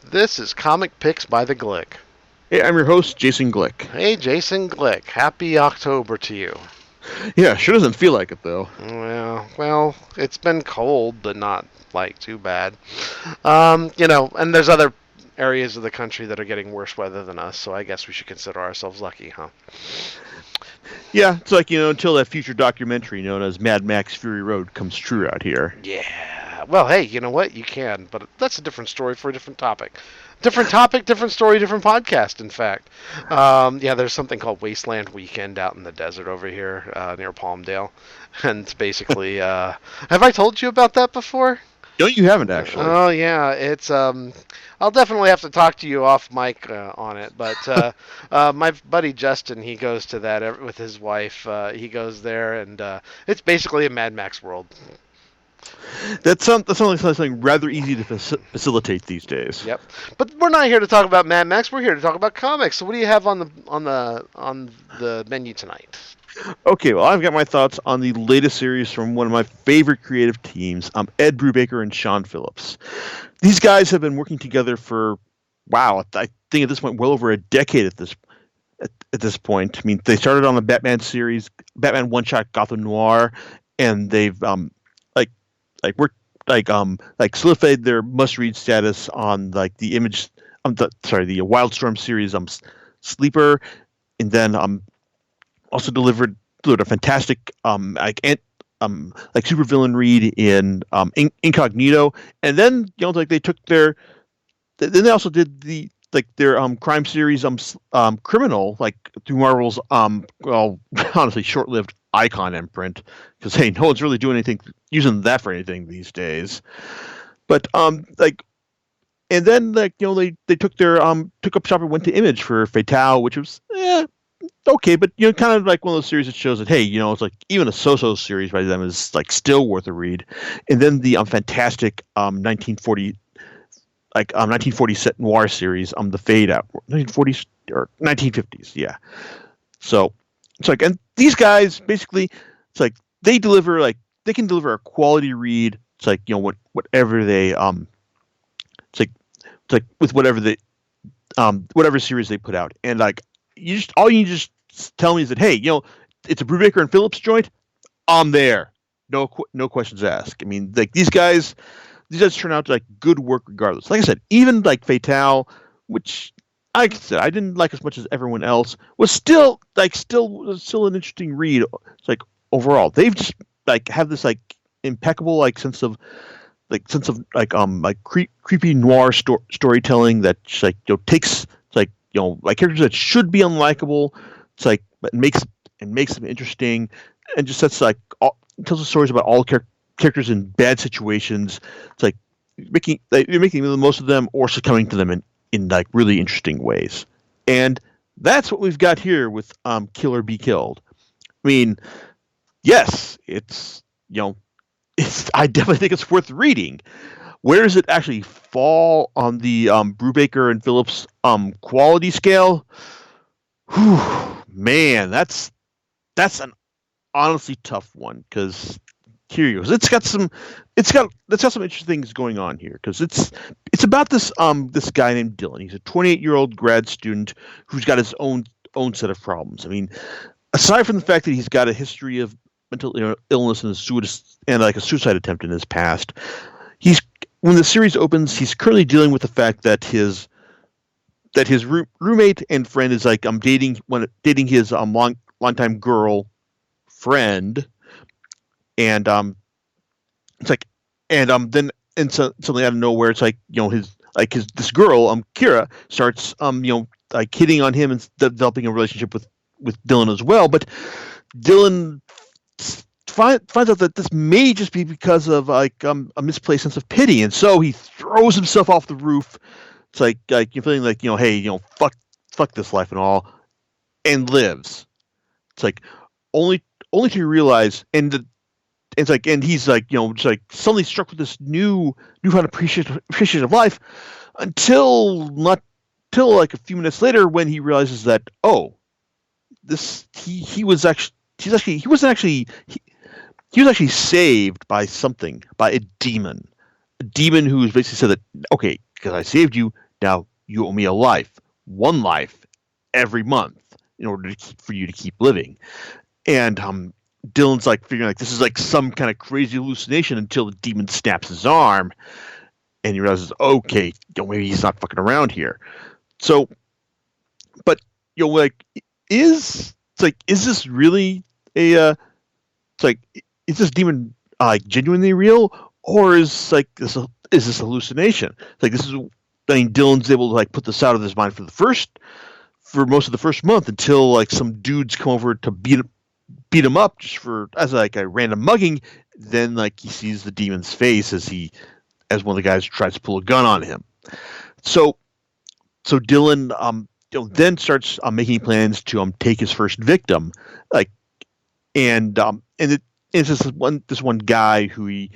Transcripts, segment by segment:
This is Comic Picks by the Glick. Hey, I'm your host, Jason Glick. Hey, Jason Glick. Happy October to you. Yeah, sure doesn't feel like it, though. Well, it's been cold, but not like too bad. And there's other areas of the country that are getting worse weather than us, so I guess we should consider ourselves lucky, huh? Yeah, it's like, until that future documentary known as Mad Max Fury Road comes true out here. Yeah. Well, hey, you know what? You can, but that's a different story for a different topic. Different topic, different story, different podcast, in fact. Yeah, there's something called Wasteland Weekend out in the desert over here near Palmdale. And it's basically, have I told you about that before? No, you haven't, actually. Oh, yeah. I'll definitely have to talk to you off mic on it. But my buddy Justin, he goes to that with his wife. He goes there, and it's basically a Mad Max world. That sounds like something rather easy to facilitate these days. Yep. But we're not here to talk about Mad Max. We're here to talk about comics. So what do you have on the menu tonight? Okay, well, I've got my thoughts on the latest series from one of my favorite creative teams, Ed Brubaker and Sean Phillips. These guys have been working together for, wow, I think at this point, well over a decade at this point. I mean, they started on the Batman series, Batman one-shot Gotham Noir, and they've solidified their must-read status on like the the Wildstorm series, Sleeper, and then also delivered a fantastic supervillain read in Incognito, and then they took then they also did their crime series Criminal, through Marvel's honestly short-lived Icon imprint, because hey, no one's really doing anything using that for anything these days. But and then they took up shop and went to Image for Fatale, which was okay, but kind of like one of those series that shows that hey, it's like even a so-so series by them is like still worth a read. And then the fantastic 1940 set noir series, the Fade Out, 1940s or 1950s, yeah. So it's like, and these guys basically, it's like they can deliver a quality read. It's like whatever they it's like with whatever series they put out, and like all you just tell me is that hey, it's a Brubaker and Phillips joint. I'm there. No questions asked. I mean, like these guys turn out to like good work regardless. Like I said, even like Fatale, which I didn't like as much as everyone else, was still an interesting read. It's like overall, they've just have this impeccable sense of creepy noir storytelling that just, takes characters that should be unlikable. It's like but makes them interesting, and just tells the stories about all characters in bad situations. It's like making the most of them or succumbing to them in like really interesting ways. And that's what we've got here with Kill or Be Killed. I mean, yes, it's I definitely think it's worth reading. Where does it actually fall on the Brubaker and Phillips quality scale? Whew, man, that's an honestly tough one, because here you go. It's got some interesting things going on here, because it's about this guy named Dylan. He's a 28-year-old grad student who's got his own set of problems. I mean, aside from the fact that he's got a history of mental illness and a suicide attempt in his past, when the series opens, he's currently dealing with the fact that his roommate and friend is dating his longtime girl friend, and it's like, then suddenly out of nowhere, it's like this girl Kira starts hitting on him and developing a relationship with Dylan as well. But Dylan finds out that this may just be because of a misplaced sense of pity, and so he throws himself off the roof. It's like you're feeling like hey, fuck this life and all, and lives. It's like only to realize, and it's like, and he's just suddenly struck with this newfound appreciation of life, until like a few minutes later, when he realizes that he was actually saved by a demon who's basically said that okay, because I saved you, Now you owe me a life, one life every month in order for you to keep living. And Dylan's like figuring like this is like some kind of crazy hallucination until the demon snaps his arm, and he realizes, okay, maybe he's not fucking around here. So, but like, is this really a it's like is this demon like genuinely real, or is this hallucination? Like this is, I mean, Dylan's able to like put this out of his mind for most of the first month until like some dudes come over to beat him up just for as like a random mugging. Then like he sees the demon's face as one of the guys tries to pull a gun on him. So Dylan then starts making plans to take his first victim, like it's just this one guy who he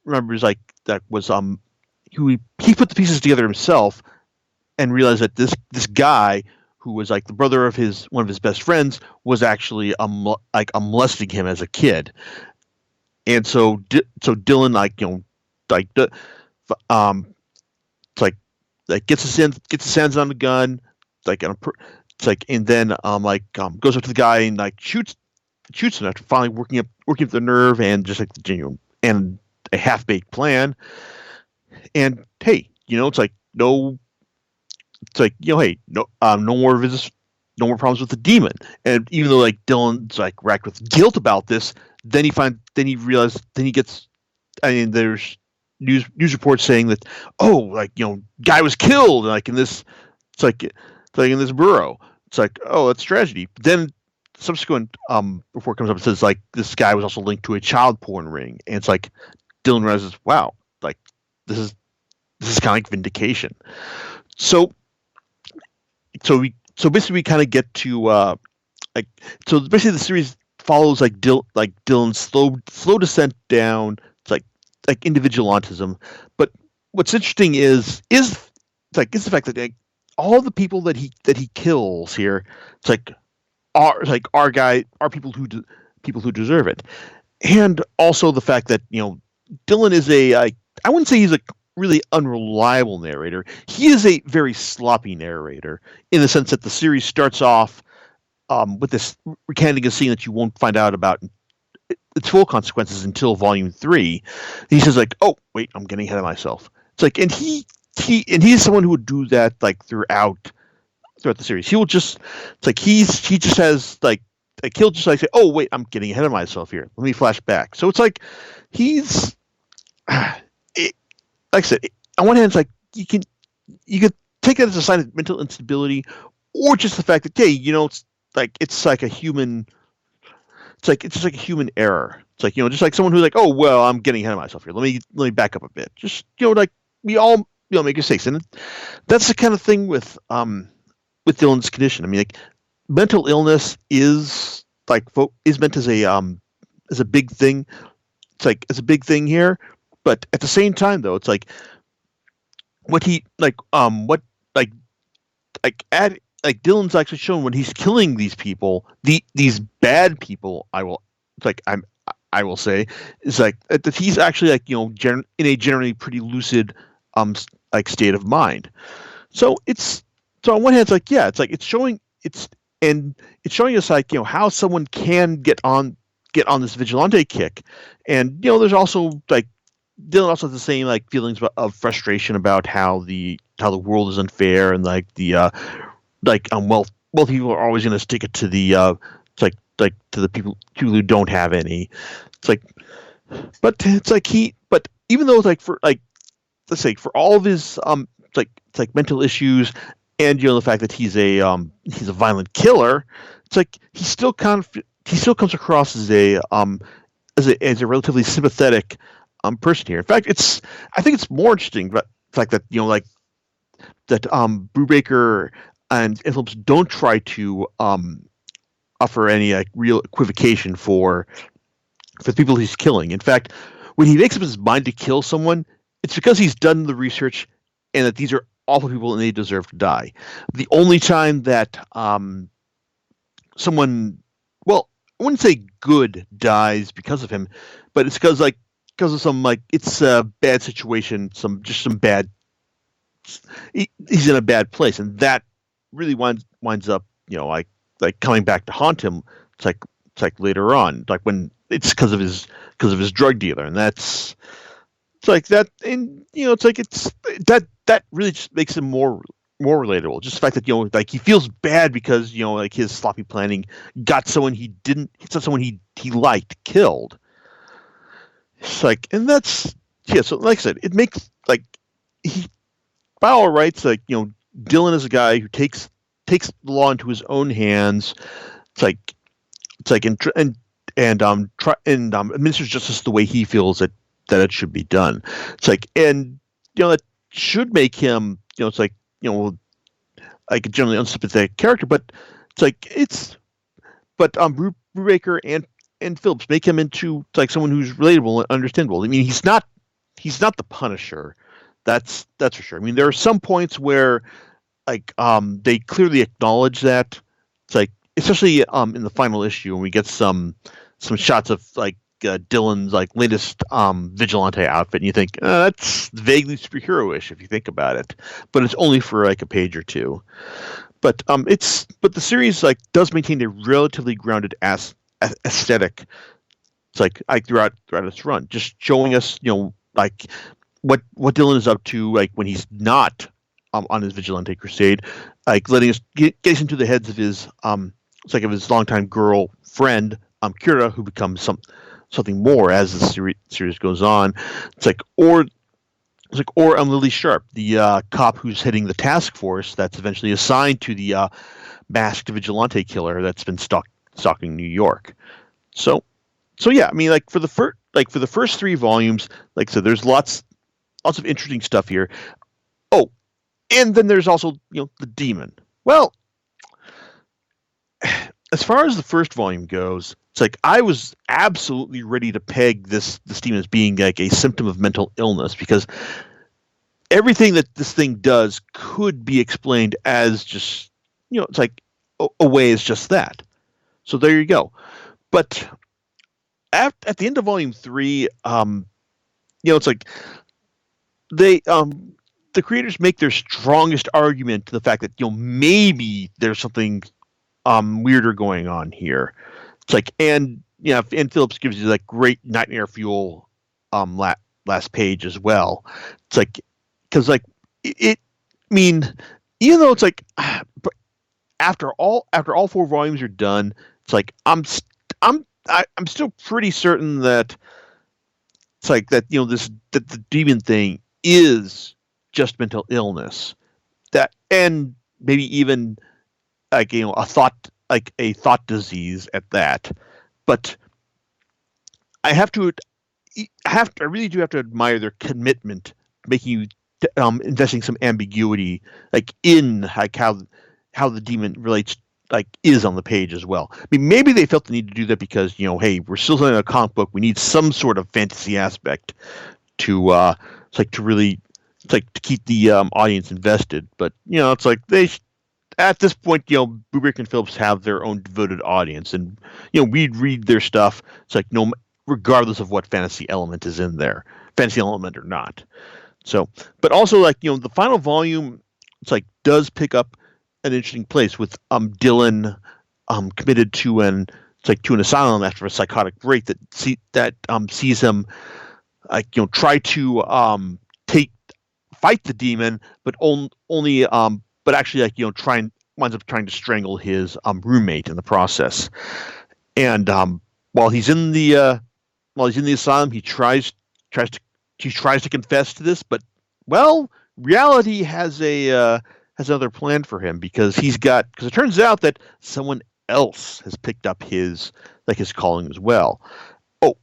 remembers like that was who he put the pieces together himself and realized that this guy who was like the brother of one of his best friends was actually molesting him as a kid. And so Dylan like the it's like gets his hands on the gun, like it's like, and then goes up to the guy and like shoots him after finally working up the nerve and just like the genuine and a half baked plan. And hey, it's like hey, no more visits, no more problems with the demon. And even though like Dylan's like racked with guilt about this, then he realizes, then he gets, I mean, there's news reports saying that, guy was killed like in this, it's like in this borough. It's like, oh, that's tragedy. But then subsequent report comes up and says like this guy was also linked to a child porn ring, and it's like Dylan realizes, wow, like this is kind of like vindication. So basically we kind of get to so basically the series follows like Dylan's slow descent down to like individual autism. But what's interesting is the fact that like all the people that he kills here, it's like are people who deserve it. And also the fact that Dylan is I wouldn't say he's a really unreliable narrator. He is a very sloppy narrator in the sense that the series starts off with this recanting a scene that you won't find out about its full consequences until volume 3. He says like, oh wait, I'm getting ahead of myself. It's like, and he's someone who would do that like throughout the series. He will just, it's like he just has like he'll just like say, oh wait, I'm getting ahead of myself here, let me flash back. So it's like he's like I said, on one hand, it's like you could take that as a sign of mental instability, or just the fact that it's like a human. It's just like a human error. It's like just like someone who's like, oh well, I'm getting ahead of myself here. Let me back up a bit. Just like we all make mistakes, and that's the kind of thing with Dylan's condition. I mean, like mental illness is meant as a big thing. It's a big thing here. But at the same time, though, it's like Dylan's actually shown when he's killing these people, these bad people. I will say is like that he's actually like in a generally pretty lucid state of mind. So on one hand, it's like it's showing us like how someone can get on this vigilante kick, and there's also like. Dylan also has the same like feelings of frustration about how the world is unfair, and like the wealthy people are always going to stick it to the to the people who don't have any. It's like, but even though it's like for like let's say for all of his it's like mental issues, and the fact that he's a violent killer, it's like he still comes across as a relatively sympathetic person here. In fact, I think it's more interesting, but the fact that that Brubaker and Phillips don't try to offer any like real equivocation for the people he's killing. In fact, when he makes up his mind to kill someone, it's because he's done the research and that these are awful people and they deserve to die. The only time that someone, well, I wouldn't say good dies because of him, but it's because of some like it's a bad situation, some bad he's in a bad place, and that really winds up, like coming back to haunt him. It's like later on, like when it's because of his drug dealer, and it's like that, and that really just makes him more relatable. Just the fact that like he feels bad because like his sloppy planning got someone he liked killed. It's like, and that's yeah. So like I said, it makes like he by all rights, like Dylan is a guy who takes the law into his own hands. It's like administers justice the way he feels that it should be done. It's like, and that should make him it's like like a generally unsympathetic character, but Brubaker and Phillips make him into like someone who's relatable and understandable. I mean, he's not the Punisher. That's for sure. I mean, there are some points where like they clearly acknowledge that. It's like, especially in the final issue when we get some shots of like Dylan's like latest vigilante outfit, and you think that's vaguely superhero-ish if you think about it, but it's only for like a page or two. But the series like does maintain a relatively grounded aesthetic. It's like throughout its run, just showing us like what Dylan is up to, like when he's not on his vigilante crusade, like letting us get into the heads of his it's like of his longtime girlfriend Kira, who becomes something more as the series goes on. Or Lily Sharp, the cop who's heading the task force that's eventually assigned to the masked vigilante killer that's been stalking New York. So yeah, I mean, like for the first 3 volumes, like I said, there's lots of interesting stuff here. Oh, and then there's also the demon. Well, as far as the first volume goes, it's like I was absolutely ready to peg this demon as being like a symptom of mental illness, because everything that this thing does could be explained as just it's like a way is just that. So there you go. But at the end of volume 3, it's like they the creators make their strongest argument to the fact that maybe there's something weirder going on here. It's like, and and Phillips gives you like great nightmare fuel last page as well. It's like, because like I mean, even though it's like after all 4 volumes are done, it's like I'm still pretty certain that it's like that that the demon thing is just mental illness, that, and maybe even like a thought disease at that. But I really do have to admire their commitment, making you investing some ambiguity like in like how the demon relates, like is on the page as well. I mean, maybe they felt the need to do that because hey, we're still selling a comic book, we need some sort of fantasy aspect to really to keep the audience invested. But it's like at this point, Brubaker and Phillips have their own devoted audience, and we'd read their stuff. It's like regardless of what fantasy element is in there, fantasy element or not. So, but also like the final volume, it's like does pick up an interesting place with Dylan committed to an asylum after a psychotic break that sees him like try to fight the demon, but only but actually like winds up trying to strangle his roommate in the process. And while he's in the asylum, he tries to confess to this, but reality has another plan for him, because it turns out that someone else has picked up his calling as well. Oh,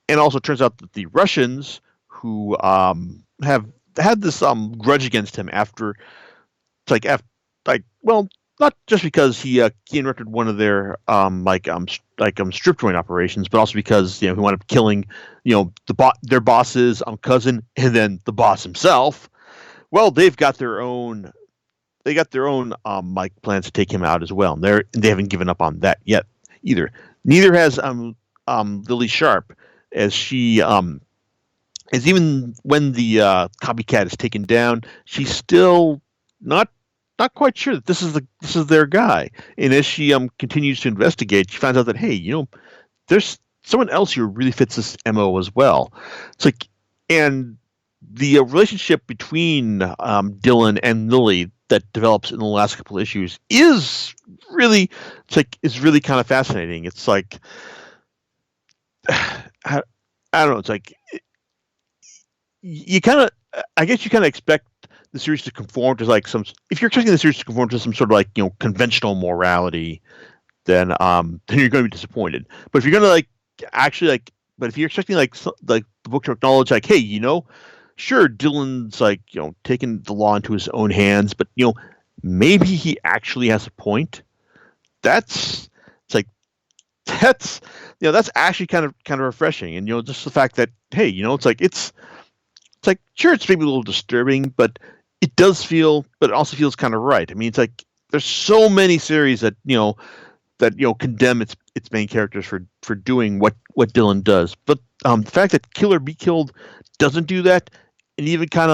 and also turns out that the Russians, who have had this grudge against him after not just because he interrupted one of their strip joint operations, but also because he wound up killing their boss's cousin and then the boss himself. Well, they've got their own plans to take him out as well, and they haven't given up on that yet either. Neither has Lily Sharp, as she is even when the copycat is taken down, she's still not quite sure that this is their guy. And as she continues to investigate, she finds out that, hey, there's someone else who really fits this MO as well. It's like, and the relationship between Dylan and Lily that develops in the last couple of issues is really, is really kind of fascinating. It's like, I don't know. It's like you kind of, I guess you kind of expect the series to conform to like some. If you're expecting the series to conform to some sort of like conventional morality, then you're going to be disappointed. But if you're going to actually but if you're expecting the book to acknowledge hey, sure, Dylan's taking the law into his own hands, but maybe he actually has a point. That's it's like that's actually kind of refreshing, and just the fact that hey, it's like sure, it's maybe a little disturbing, but it does feel, but it also feels kind of right. I mean, it's like there's so many series that condemn its main characters for doing what Dylan does, but the fact that Kill or Be Killed doesn't do that, and even kind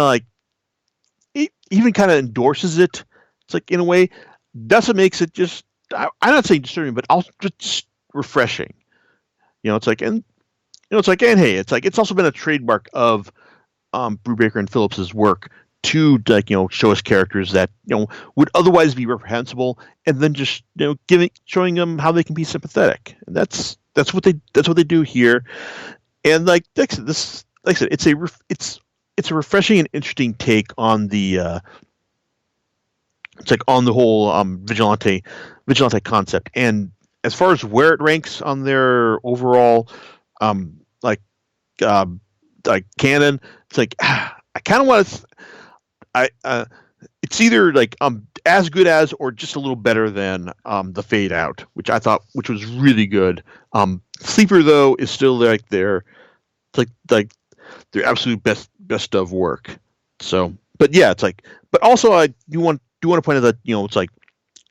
of endorses it. It's like in a way that's what makes it just I'm not saying disturbing, but also just refreshing. It's like and it's like and hey, it's also been a trademark of Brubaker and Phillips's work to show us characters that would otherwise be reprehensible, and then just showing them how they can be sympathetic. And that's what they do here. And like I said, it's a refreshing and interesting take on the on the whole vigilante concept. And as far as where it ranks on their overall canon, it's like I kind of want to. It's either as good as or just a little better than the Fade Out, which was really good. Sleeper though is still their their absolute best of work. So, but yeah, but also I do want to point out that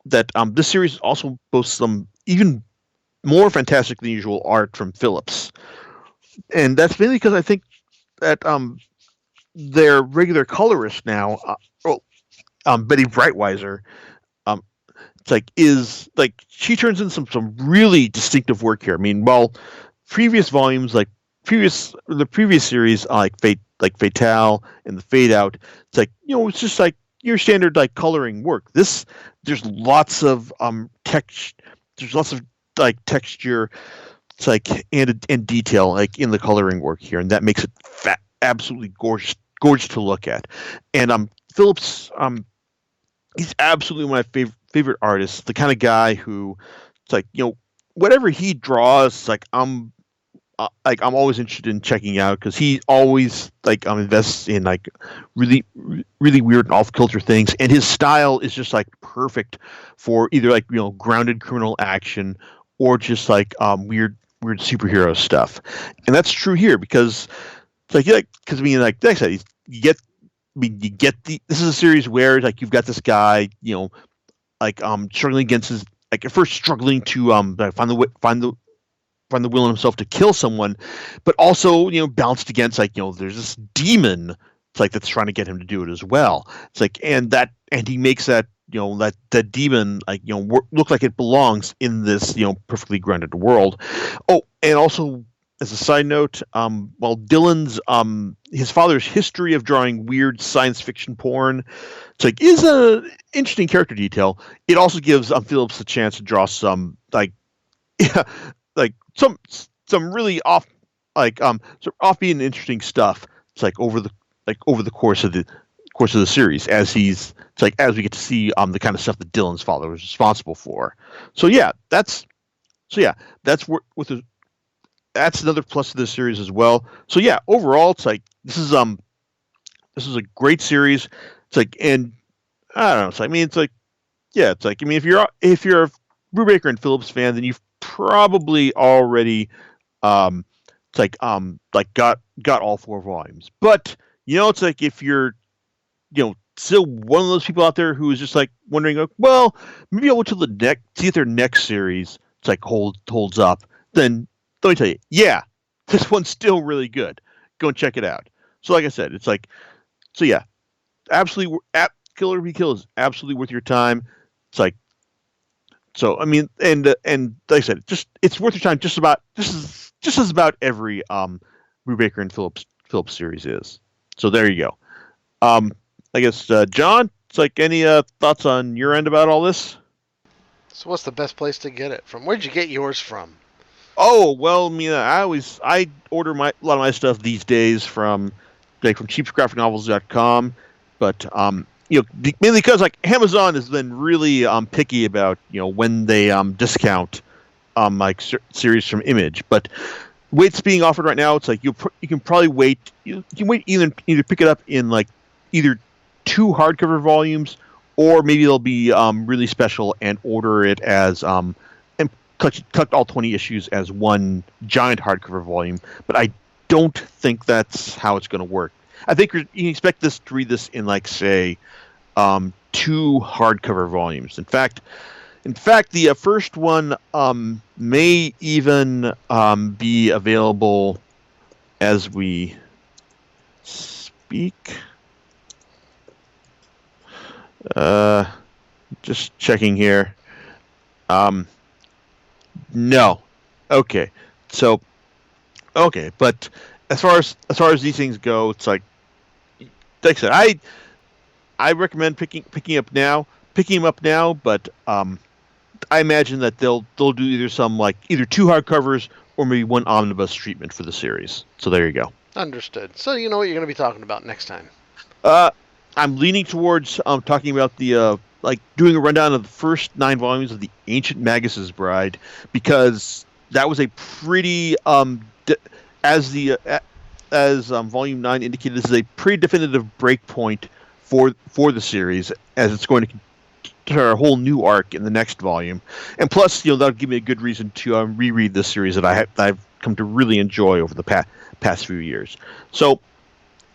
that this series also boasts some even more fantastic than usual art from Phillips, and that's mainly because I think that their regular colorist now, Betty Brightweiser, she turns in some really distinctive work here. I mean, while previous volumes the previous series Fatale and the Fade Out, it's just your standard coloring work. There's lots of there's lots of texture, and detail in the coloring work here, and that makes it absolutely gorgeous to look at. And Phillips, he's absolutely my favorite artist. The kind of guy who, whatever he draws, I'm always interested in checking out, because he always invests in really really weird and off kilter things, and his style is just perfect for either grounded criminal action or just weird superhero stuff. And that's true here, because because I mean, like I said, you get this is a series where you've got this guy, struggling against his at first struggling to find the will in himself to kill someone, but also balanced against there's this demon that's trying to get him to do it as well. It's and he makes that that demon look like it belongs in this perfectly grounded world. Oh, and also, as a side note, while Dylan's his father's history of drawing weird science fiction porn, is a interesting character detail. It also gives Phillips a chance to draw some yeah, some really off offbeat and interesting stuff. It's over the course of the series, as he's as we get to see the kind of stuff that Dylan's father was responsible for. That's another plus to this series as well. So yeah, overall, it's this is a great series. And I don't know. I mean, if you're a Brubaker and Phillips fan, then you've probably already got all 4 volumes. But if you're still one of those people out there who is just wondering, well, maybe I'll wait till see if their next series holds up. Then let me tell you, yeah, this one's still really good. go and check it out. So like I said, it's like, so yeah, absolutely, Killer Be Kill is absolutely worth your time. It's like, so I mean, and like I said, just it's worth your time. Just as about every Brubaker and Phillips series is. So there you go. I guess John, it's like any thoughts on your end about all this? So what's the best place to get it from? Where'd you get yours from? Oh well, I mean, I order a lot of my stuff these days from cheapsgraphicnovels.com, but mainly because like Amazon has been really picky about when they discount like series from Image, but weights being offered right now, it's like you can probably wait. You can wait either pick it up in like either two hardcover volumes, or maybe they'll be really special and order it as and collect all 20 issues as one giant hardcover volume. But I don't think that's how it's going to work. I think you can expect this to read this in like say two hardcover volumes. In fact, the first one may even be available as we speak. Just checking here. No. Okay. So, okay, but as far as these things go, it's like I said, I recommend picking him up now, but I imagine that they'll do either two hardcovers or maybe one omnibus treatment for the series. So there you go. Understood. So you know what you're going to be talking about next time. I'm leaning towards talking about the doing a rundown of the first 9 volumes of the Ancient Magus's Bride, because that was a pretty as volume 9 indicated, this is a pretty definitive break point for the series, as it's going to start a whole new arc in the next volume, and plus that'll give me a good reason to reread this series that I've come to really enjoy over the past few years. So,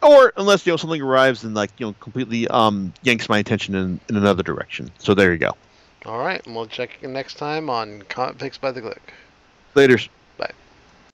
or unless something arrives and completely yanks my attention in another direction. So there you go. All right, and we'll check in next time on Comic Picks by the Click. Laters.